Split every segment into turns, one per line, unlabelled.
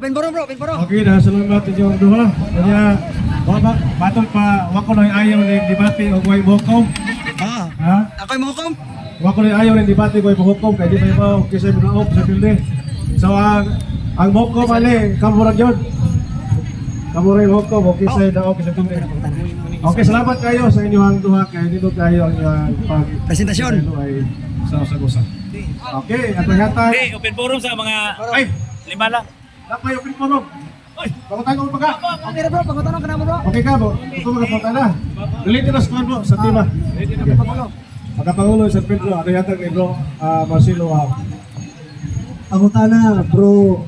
Pinborong bro, pinborong.
Okay, salamat inyong duha. Kanya, batol pa, wako na ayaw ng debate o kuhay buhukom. Ha?
Ako'y mahukom.
Wako na ayaw ng debate kuhay buhukom, kaya di ba iba, okay sa mga sa pilde. So, ang buhukom, ali, kamurag yun. Kamurag yung buhukom, okay sa pilde. Okay, salamat kayo sa inyong duha, kaya dito kayo ang
Presentasyon.
ay sa usagusan. Okay, at hangatan.
Okay, open forum sa mga
Ay,
5 lang.
dapat yung pinporog. Ay, pangutan ko pa ka.
Okay na bro, pangutanong ka na mo bro.
Okay ka po, ito mga punta na. Relate na squad po sa tema. Pagkapangulo sa Pedro, ano yata kay bro Marcelo.
Ang utana, bro.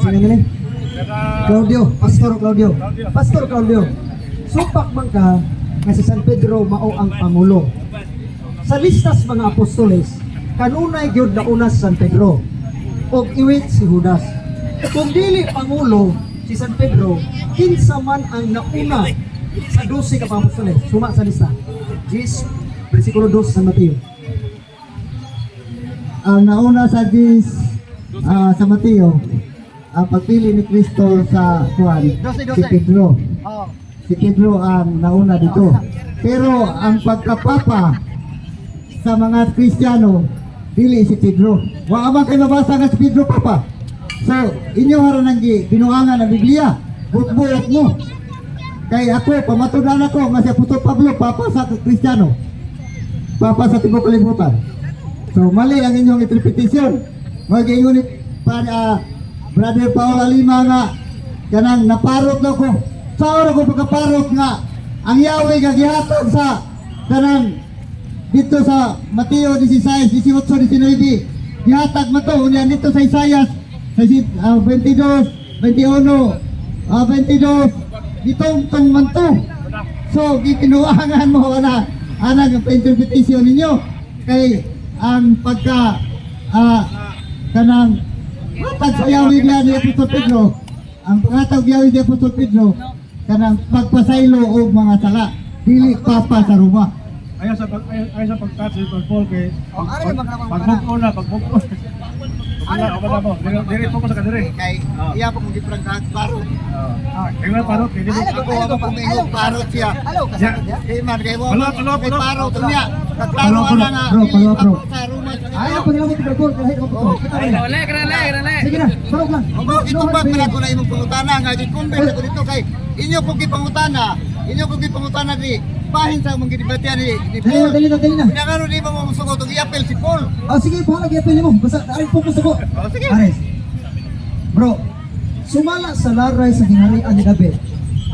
Sino nila? Claudio, Pastor Claudio. Pastor Claudio. Supak man ka nga si San Pedro mao ang pangulo. Sa listas mga apostoles, kanunay gyud na una si San Pedro. Og iwit si Judas. Kung dili pangulo si San Pedro, kinsa man ang nauna sa 12 ka apostoles. Suma sa lista. 10 bersikulo 2 sa Mateo. Ang nauna sa 10 sa Mateo, ang pagpili ni Kristo sa Juan, si Pedro. Si Pedro ang nauna dito. Pero ang pagkapapa sa mga Kristiyano, dili si Pedro. Wa man kay mabasa nga si Pedro papa. So, inyo haron ang binuangan ng Biblia. Butbuot mo. Kay ako, pamatunan ako nga si Apostol Pablo, papa sa Kristiyano. Papa sa tibok kalibutan. So, mali ang inyong interpretation. Mag-ingunit para Brother Paul Lima nga kanang naparot na ko. Sa oras ko pagkaparot nga ang Yahweh nga gihatag sa kanang dito sa Mateo 16, 18, 19, gihatag mo to, unya dito sa Isaias, sa 22, 21, 22, ditong man to. So, gikinuangan mo na, anang interpretation ninyo, kay ang pagka, kanang, hatag sa Yahweh ni Apostol Pedro, ang pangatag Yahweh ni Apostol Pedro, kanang pagpasaylo o mga sala, dili papa sa Roma.
Ayaw sa pagtat sa pagpol kay pagbukol na. Wala mo. Dire po ko sa kadire.
Kay iya pa kung giprang parot.
Kaya na parot kay dito.
Ako pumingog parot siya. Di man kay mo. Kay parot niya. Kaklaro na nga.
Bro.
Ayaw pa nila mo tibagol kahit mo.
Krale.
Sige na, sarap lang.
Itong ba pala ko na imong pangutana nga gikumben ako dito kay inyo kung gipangutana di bahin sa mong gidibatian ni Paul.
Dali na.
Pinakano di ba mo musugot og i-appeal si Paul?
Sige, pahala gyapil mo. Basta ay focus ako.
Sige.
Ares. Bro, sumala sa laray sa ginharian ni David.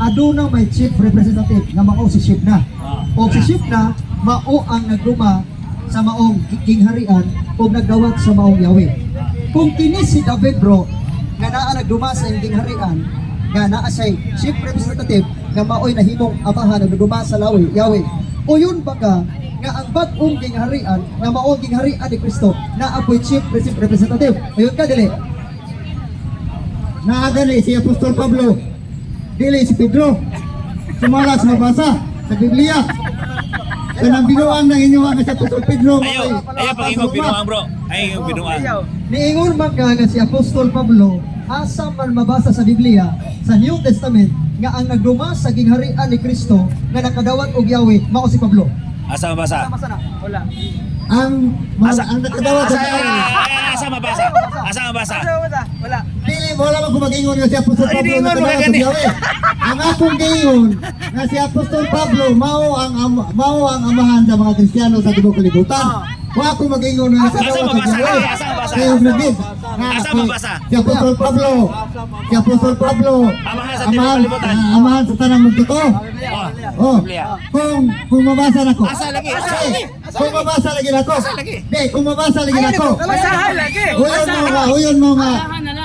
Aduna may chief representative nga mao si Shebna. O si Shebna mao ang nagduma sa maong gingharian o nagdawat sa maong Yahweh. Kung kini si David bro, nga naa nagduma sa gingharian, nga naa siya chief representative nga maoy nahimong amahan ng nagduma sa Yahweh. O yun baka nga ang bagong gingharian nga maong gingharian ni Kristo na apoy chief representative. Ayun ka dili. Naagani si Apostol Pablo, dili si Pedro. Sumala sa mabasa sa Biblia. Kanang binuang ng inyo nga si Apostol Pedro.
Ayaw pag imong binuang bro. Ayaw binuang.
Niingon man ka nga si Apostol Pablo, asa man mabasa sa Biblia, sa New Testament, nga ang nagduma sa gingharian ni Kristo nga nakadawat og Yahweh mao si Pablo.
Asa mabasa?
Wala.
Ang nakadawat sa Yahweh.
Asa mabasa?
Wala.
Dili mo lang ako mag-ingon nga si Apostol
Ay,
Pablo
di ingon,
nakadawat
wala
og
gani.
Yahweh. Ang akong giingon nga si Apostol Pablo mao ang amahan sa mga Kristiyano sa tibuok kalibutan. Wa ako mag-ingon nga
Asa
nakadawat og
mabasa?
Yahweh.
Asa mabasa?
Kaya nagid.
Asa mabasa?
Si Apostol Pablo,
Amahan sa tibuok kalibutan.
amahan sa tanang magtotoo. Oh,
Biblia.
kung mabasa na ko.
Asa lagi?
Kung mabasa lagi na ko. Di, kung mabasa lagi na ko.
Basahan lagi.
Huyon mo nga.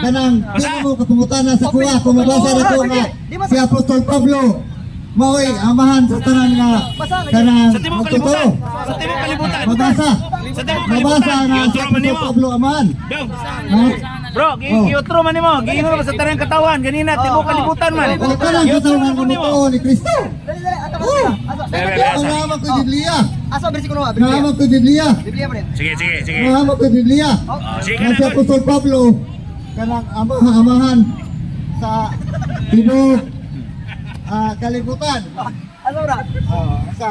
Kanang, di mo kapungutan na sa kuha. Kung mabasa na ko nga, si Apostol Pablo, maoy, amahan sa tanang nga, kanang
Sa tibuok
magtotoo.
kalibutan. Sa tibuok kalibutan.
Mabasa.
Sa tibuok
Mabasa
kalibutan.
na si
Giutro man
Apostol
nimo.
Pablo amahan.
Dong.
Ha?
Bro, giutro man nimo. Giingon mo sa tarang katawan. Ganina tibuok kalibutan man.
Wala ka lang sa tanang
mo nimo.
magtotoo ni Kristo.
Dali.
Ang naman ko Biblia.
Asa bersikulo nga?
Naman ko Biblia.
Biblia pa rin.
Sige.
Naman ko Biblia.
Sige
Ang si
na.
Apostol Pablo, kanang amahan sa tibuok kalibutan.
Ano ra?
Sa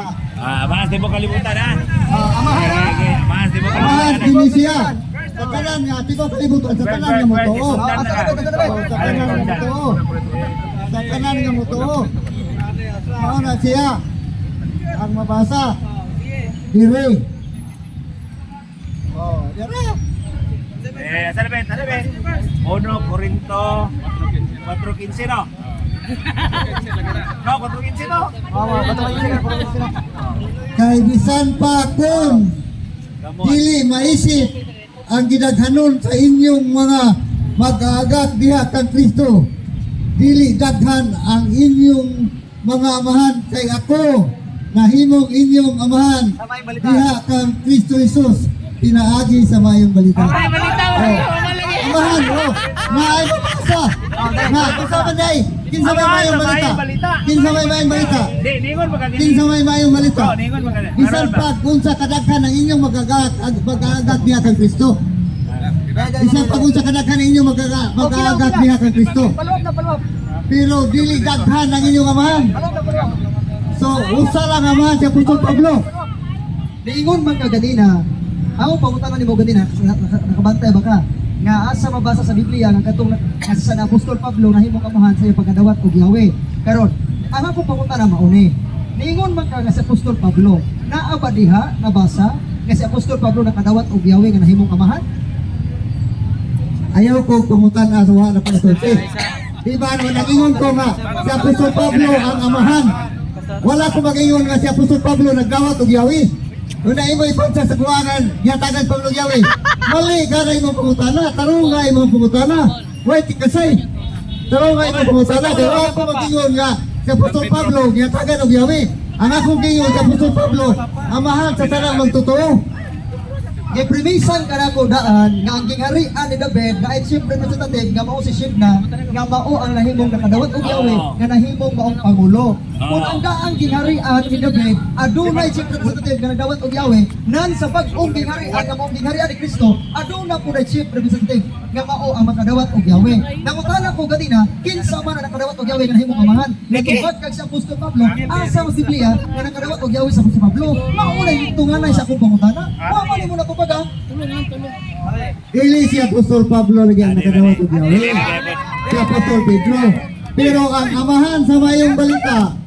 Mas di mo kalimutan ha.
amahan
Okay, mas di mo
amahan
kalimutan.
kini siya. Sa kanan nga tibuok kalibutan sa kanan nga mo tuo. Sa kanan nga mo tuo. Sa kanan nga mo tuo. Mao na siya ang mabasa. Dire. Dire.
Saan na ba? 1 Corinto 4:15 no? No, 4:15 no?
Kay bisan pa kung
Come on.
dili maisip ang gidaghanon sa inyong mga mag-aagak diha kang Kristo. Dili daghan ang inyong mga amahan kay ako nahimong inyong amahan diha kang Kristo Jesus pinaagi sa mayong balita. Amahan, naay mabasa. Na, kinsa man day? Kinsa may mayong balita? Kinsa may mayong balita?
Di, ningon ba ka?
Kinsa may mayong balita?
Oh, ningon ba ka?
Bisan pa kung sa kadaghan ang inyong mag-aagak diha kang Kristo. Bisan pa kung sa kadaghan ang inyong mag-aagak diha kang Kristo.
Paluwag na paluwag.
Pero dili daghan ang inyong amahan.
Paluwag na paluwag.
So, usa lang amahan si Apostol Pablo.
Niingon man ka ganina. Ako pangutangan ni mo ganina, nakabantay ba ka? Nga asa mabasa sa Biblia nga katong sa Apostol Pablo nahimong amahan sa iyang pagkadawat og Yahweh. Karon, ang akong pangutangan mauni. Niingon man ka nga si Apostol Pablo, naa ba diha nabasa nga si Apostol Pablo nakadawat og Yahweh nga nahimong amahan?
Ayaw ko pumuntan na sa wala pa sulti. Di ba no, nag-ingon ko nga si Apostol Pablo ang amahan. Wala ko mag-ingon nga si Apostol Pablo nagdawat og Yahweh. Una imo ipagsa sa kuwangan, yatagan Pablo Yahweh. Mali ka na imong pangutana, tarong nga imong pangutana. Wait, kasay. Tarong nga imong pangutana, pero ako mag-ingon nga si Apostol Pablo, yatagan og Yahweh. Ang akong gingon si Apostol Pablo, amahan sa tanang magtotoo.
Nga primisan ka na ko daan nga ang gingharian ni David nga ay siyempre representative nga mao si Shebna nga mao ang nahimong nakadawat og Yahweh nga nahimong maong pangulo. Kung ang daang gingharian ni David adunay siyempre representative nga nagdawat og Yahweh nan sa bag-ong gingharian nga maong gingharian ni Kristo aduna po na siyempre representative nga mao ang makadawat og Yahweh. Nangutana ko ganina kinsa man ang nakadawat og Yahweh nga nahimong amahan. Nagtubag kag sa Apostol Pablo asa sa Biblia nga nakadawat og Yahweh sa Apostol Pablo. Mao na yung tunganay sa akong pangutana. Wa man mo na ko pag
Dili si Apostol Pablo lagi ang nakadawat og Yahweh. Si Apostol Pedro. Pero ang amahan sa mayong balita,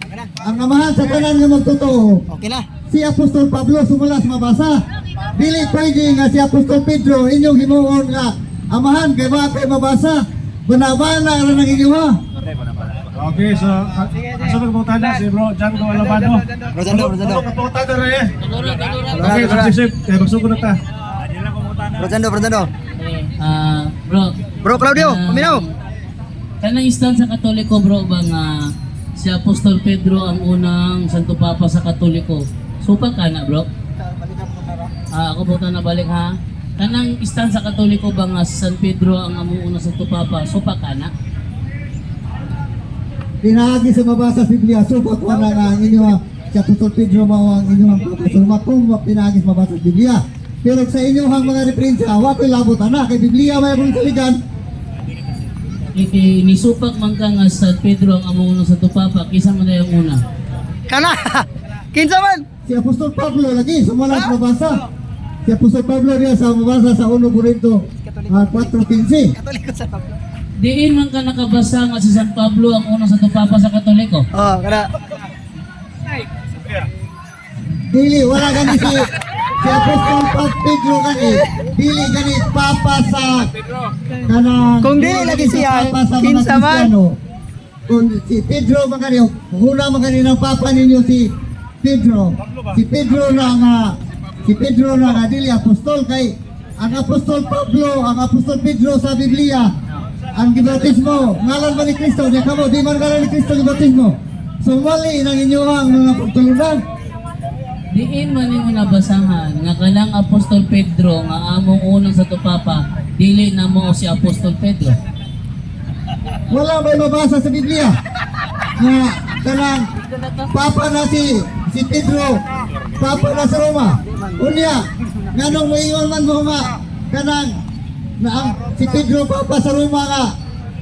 ang amahan sa tanan nga magtotoo,
Okay na.
si Apostol Pablo sumulas mabasa. Dili pwede nga si Apostol Pedro inyong himuon nga amahan kay ba kay mabasa. Banabana ra nang inyo.
Okay, so kasunod mo tayo si Bro Jan Go Alabano.
Rosando.
Kapunta na rin. Okay, sip. Kaya magsugod na ta.
Rosando.
Bro.
Bro Claudio, paminaw.
Kanang istan sa Katoliko bro ba nga si Apostol Pedro ang unang Santo Papa sa Katoliko. Supa ka na bro? Ako po na balik ha. Kanang istan sa Katoliko ba nga si San Pedro ang among unang Santo Papa. Supa ka na?
Pinagi sa mabasa sa Biblia, subot wala nga ang inyo si Apostol Pedro mao ang inyong apostol. Kung pinagi sa mabasa sa Biblia. Pero sa inyong mga referensya, wa ko'y labot ana kay Biblia may akong saligan.
Nisupak man ka nga San Pedro ang among unang Santo Papa. Kisa man na yung una.
Kana. Kinsa man?
Si Apostol Pablo lagi sumulat mabasa. Si Apostol Pablo diya sa mabasa sa 1 Corinto 4:15.
Katoliko sa Pablo.
Diin man ka nakabasa nga si San Pablo ang unang Santo Papa sa Katoliko.
Oh, kana.
Dili wala gani si Apostol Pedro gani. Dili gani papa sa kanang
Kung dili lagi siya,
papa sa mga
kinsa man?
Kristiyano. Kung si Pedro man gani, huna man gani ng papa ninyo si Pedro. Si Pedro na nga dili apostol kay ang Apostol Pablo, ang Apostol Pedro sa Biblia. Ang gibautismo, ngalan ba ni Kristo? Diya kamo, di man ngalan ni Kristo gibautismo. So mali nang inyong mga pagtulunan.
Diin man yung nabasahan nga kanang Apostol Pedro nga among unang Santo Papa dili na mo si Apostol Pedro.
Wala may mabasa sa Biblia nga kanang papa na si Pedro, papa na sa Roma. Unya, nganong moingon man mo nga kanang na si Pedro Papa sa Roma nga,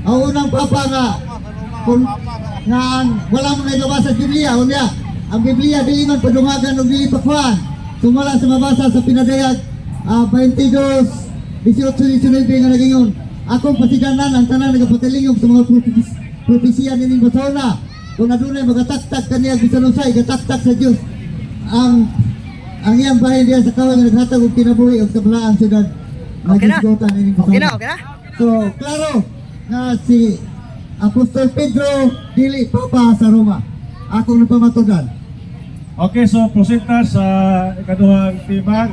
ang unang Papa nga, kung nga wala mo na ilabasa sa Biblia, unya, ang Biblia dili man padungagan o dili pakuan. Sumala sa mabasa sa pinadayag 22:18-19 nga nagingon. Akong pasiganan ang tanan nagapatelingog sa mga propesiya ni Basona. Kung adunay magataktak kaniya bisan usay gataktak sa Dios. Ang iyang bahin diya sa kawan nga naghatag og kinabuhi og kabalaang syudad.
Okay na.
Okay
na.
So, klaro na si Apostol Pedro dili Papa sa Roma. Akong napamatudan.
Okay, so proceed na sa ikaduhang tibag.